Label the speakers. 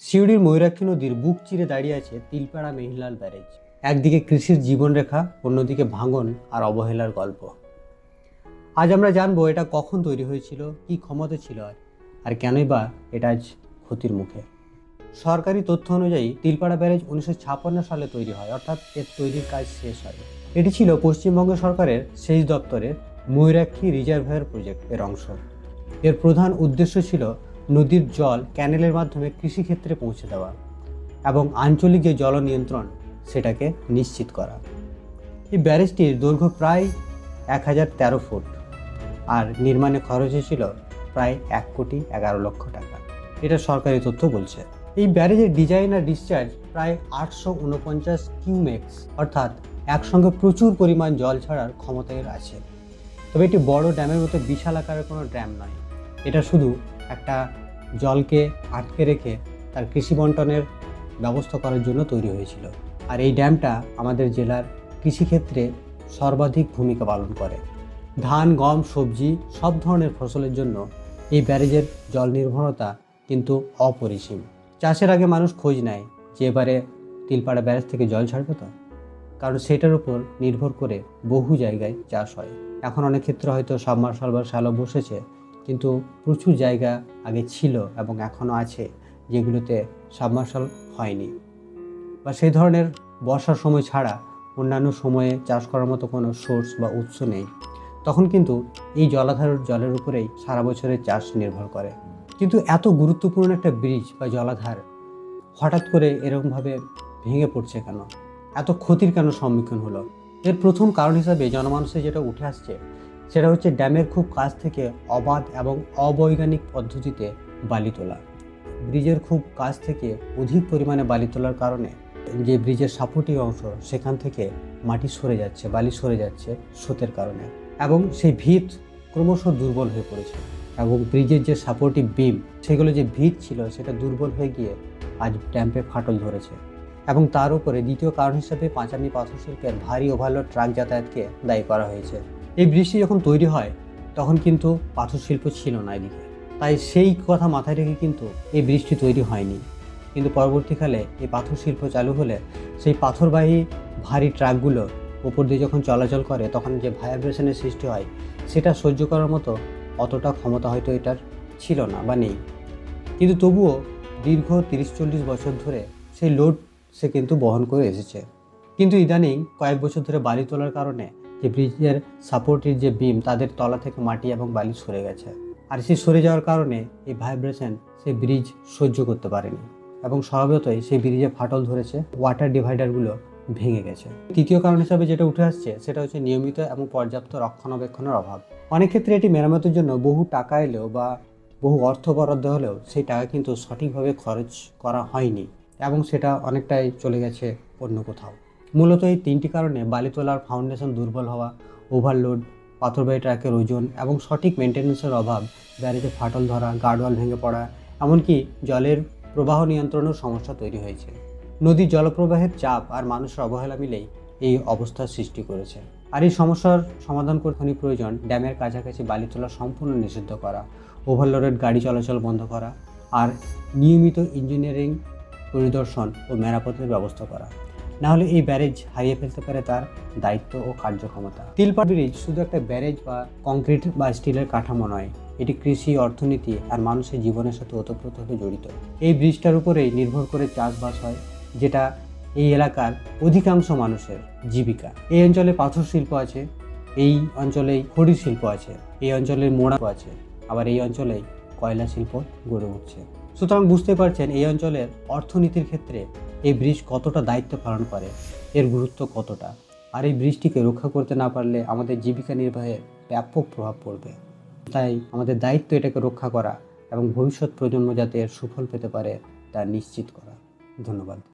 Speaker 1: সিউড়ির ময়ূরাক্ষী নদীর বুক চিরে দাঁড়িয়ে আছে তিলপাড়া মেহিলাল ব্যারেজ। একদিকে কৃষির জীবনরেখা, অন্যদিকে ভাঙন আর অবহেলার গল্প। আজ আমরা জানবো এটা কখন তৈরি হয়েছিল, কি ক্ষমতা ছিল আর কেনই বা এটা আজ ক্ষতির মুখে। সরকারি তথ্য অনুযায়ী তিলপাড়া ব্যারেজ 1956 সালে তৈরি হয়, অর্থাৎ এর তৈরির কাজ শেষ হয়। এটি ছিল পশ্চিমবঙ্গ সরকারের সেচ দপ্তরের ময়ূরাক্ষী রিজার্ভার প্রজেক্টের অংশ। এর প্রধান উদ্দেশ্য ছিল নদীর জল ক্যানেলের মাধ্যমে কৃষিক্ষেত্রে পৌঁছে দেওয়া এবং আঞ্চলিক যে জল নিয়ন্ত্রণ সেটাকে নিশ্চিত করা। এই ব্যারেজটির দৈর্ঘ্য প্রায় 1013 ফুট আর নির্মাণে খরচ হয়েছিল প্রায় 1,11,00,000 টাকা। এটা সরকারি তথ্য বলছে। এই ব্যারেজের ডিজাইন আর ডিসচার্জ প্রায় 849 কিউমেক্স, অর্থাৎ একসঙ্গে প্রচুর পরিমাণ জল ছাড়ার ক্ষমতা এর আছে। তবে এটি বড় ড্যামের মতো বিশাল আকারের কোনো ড্যাম নয়। এটা শুধু একটা জলকে আটকে রেখে তার কৃষি বন্টনের ব্যবস্থা করার জন্য তৈরি হয়েছিল। আর এই ড্যামটা আমাদের জেলার কৃষিক্ষেত্রে সর্বাধিক ভূমিকা পালন করে। ধান, গম, সবজি সব ধরনের ফসলের জন্য এই ব্যারেজের জল নির্ভরতা কিন্তু অপরিসীম। চাষের আগে মানুষ খোঁজ নেয় যে এবারে তিলপাড়া ব্যারেজ থেকে জল ছাড়বে তো, কারণ সেটার উপর নির্ভর করে বহু জায়গায় চাষ হয়। এখন অনেক ক্ষেত্রে হয়তো সাবমার্শাল বা শ্যালো বসেছে, কিন্তু প্রচুর জায়গা আগে ছিল এবং এখনও আছে যেগুলোতে সাবমার্শাল হয়নি, বা সেই ধরনের বর্ষার সময় ছাড়া অন্যান্য সময়ে চাষ করার মতো কোনো সোর্স বা উৎস নেই। তখন কিন্তু এই জলাধার জলের উপরেই সারা বছরের চাষ নির্ভর করে। কিন্তু এত গুরুত্বপূর্ণ একটা ব্রিজ বা জলাধার হঠাৎ করে এরকমভাবে ভেঙে পড়ছে কেন? এত ক্ষতির কেন সম্মুখীন হলো? এর প্রথম কারণ হিসাবে জনমানসে যেটা উঠে আসছে সেটা হচ্ছে ড্যামের খুব কাছ থেকে অবাধ এবং অবৈজ্ঞানিক পদ্ধতিতে বালি তোলা। ব্রিজের খুব কাছ থেকে অধিক পরিমাণে বালি তোলার কারণে যে ব্রিজের সাপোর্টিং অংশ সেখান থেকে মাটি সরে যাচ্ছে, বালি সরে যাচ্ছে স্রোতের কারণে, এবং সেই ভিত ক্রমশ দুর্বল হয়ে পড়েছে। এবং ব্রিজের যে সাপোর্টিভ বিম, সেগুলো যে ভিত ছিল সেটা দুর্বল হয়ে গিয়ে আজ ড্যাম্পে ফাটল ধরেছে। এবং তার উপরে দ্বিতীয় কারণ হিসেবে পাঁচামি পাথর শিল্পের ভারী ওভারলোড ট্রাক যাতায়াতকে দায়ী করা হয়েছে। এই ব্রিজটি যখন তৈরি হয় তখন কিন্তু পাথর শিল্প ছিল না এদিকে, তাই সেই কথা মাথায় রেখে কিন্তু এই ব্রিজটি তৈরি হয়নি। কিন্তু পরবর্তীকালে এই পাথর শিল্প চালু হলে সেই পাথরবাহী ভারী ট্রাকগুলো উপর দিয়ে যখন চলাচল করে তখন যে ভাইব্রেশনের সৃষ্টি হয় সেটা সহ্য করার মতো অতটা ক্ষমতা হয়তো এটার ছিল না বা নেই। কিন্তু তবুও দীর্ঘ 30-40 বছর ধরে সেই লোড সে কিন্তু বহন করে এসেছে। কিন্তু ইদানিং কয়েক বছর ধরে বালি তোলার কারণে যে ব্রিজের সাপোর্টের যে বিম, তাদের তলা থেকে মাটি এবং বালি সরে গেছে। আর সেই সরে যাওয়ার কারণে এই ভাইব্রেশন সেই ব্রিজ সহ্য করতে পারেনি এবং স্বভাবতই সেই ব্রিজে ফাটল ধরেছে, ওয়াটার ডিভাইডারগুলো ভেঙে গেছে। তৃতীয় কারণ হিসাবে যেটা উঠে আসছে সেটা হচ্ছে নিয়মিত এবং পর্যাপ্ত রক্ষণাবেক্ষণের অভাব। অনেক ক্ষেত্রে এটি মেরামতের জন্য বহু টাকা এলেও বা বহু অর্থ বরাদ্দ হলেও সেই টাকা কিন্তু সঠিকভাবে খরচ করা হয়নি এবং সেটা অনেকটাই চলে গেছে অন্য কোথাও। মূলত এই তিনটি কারণে বালি তোলার ফাউন্ডেশন দুর্বল হওয়া, ওভারলোড, পাথরবাহী ট্রাকের ওজন এবং সঠিক মেনটেন্যান্সের অভাব, ব্যারেজে ফাটল ধরা, গার্ডওয়াল ভেঙে পড়া, এমনকি জলের প্রবাহ নিয়ন্ত্রণের সমস্যা তৈরি হয়েছে। নদীর জলপ্রবাহের চাপ আর মানুষের অবহেলা মিলেই এই অবস্থার সৃষ্টি করেছে। আর এই সমস্যার সমাধান করতে প্রয়োজন ড্যামের কাছাকাছি বালি তোলা সম্পূর্ণ নিষিদ্ধ করা, ওভারলোডেড গাড়ি চলাচল বন্ধ করা আর নিয়মিত ইঞ্জিনিয়ারিং পরিদর্শন ও মেরামতের ব্যবস্থা করা। না হলে এই ব্যারেজ হারিয়ে ফেলতে পারে তার দায়িত্ব ও কার্যক্ষমতা। তিলপাড়া ব্রিজ শুধু একটা ব্যারেজ বা কংক্রিট বা স্টিলের কাঠামো নয়, এটি কৃষি, অর্থনীতি আর মানুষের জীবনের সাথে ওতপ্রোতভাবে জড়িত। এই ব্রিজটার উপরেই নির্ভর করে চাষবাস হয়, যেটা এই এলাকার অধিকাংশ মানুষের জীবিকা। এই অঞ্চলে পাথর শিল্প আছে, এই অঞ্চলেই খড়ি শিল্প আছে, এই অঞ্চলে মোড়া আছে, আবার এই অঞ্চলেই কয়লা শিল্প গড়ে উঠছে। সুতরাং বুঝতে পারছেন এই অঞ্চলের অর্থনীতির ক্ষেত্রে এই ব্রিজ কতটা দায়িত্ব পালন করে, এর গুরুত্ব কতটা। আর এই ব্রিজটিকে রক্ষা করতে না পারলে আমাদের জীবিকা নির্বাহে ব্যাপক প্রভাব পড়বে। তাই আমাদের দায়িত্ব এটাকে রক্ষা করা এবং ভবিষ্যৎ প্রজন্ম যাতে এর সুফল পেতে পারে তা নিশ্চিত করা। ধন্যবাদ।